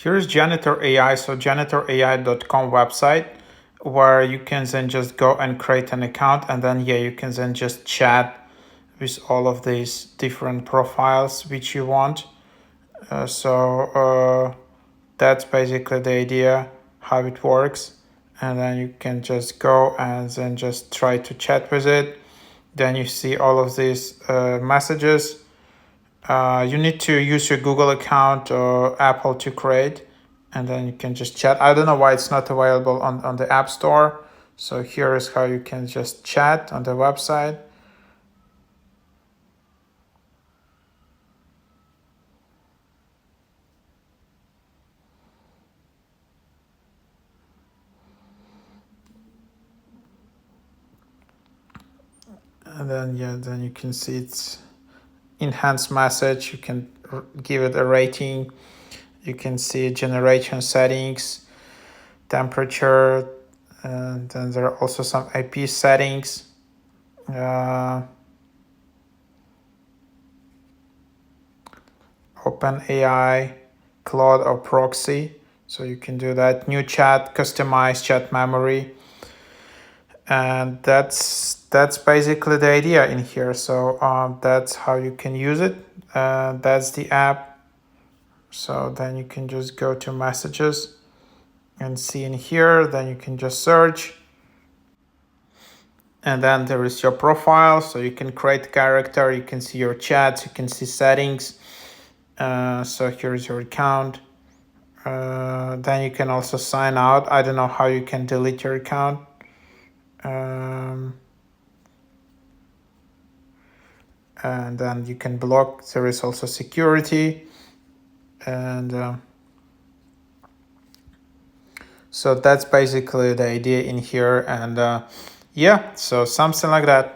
Here's Janitor AI, so janitorai.com website, where you can then just go and create an account, and then you can then just chat with all of these different profiles which you want. That's basically the idea how it works, and then you can just go and then just try to chat with it. Then you see all of these messages. You need to use your Google account or Apple to create, and then you can just chat. I don't know why it's not available on the App Store. So here is how you can just chat on the website. And then you can see it's enhanced message. You can give it a rating. You can see generation settings, temperature, and then there are also some IP settings. OpenAI, Claude or proxy. So you can do that. New chat, customize chat memory. And that's basically the idea in here. So that's how you can use it. That's the app. So then you can just go to messages and see in here. Then you can just search. And then there is your profile. So you can create character. You can see your chats. You can see settings. So here's your account. Then you can also sign out. I don't know how you can delete your account. And then you can block. There is also security. And so that's basically the idea in here. And so something like that.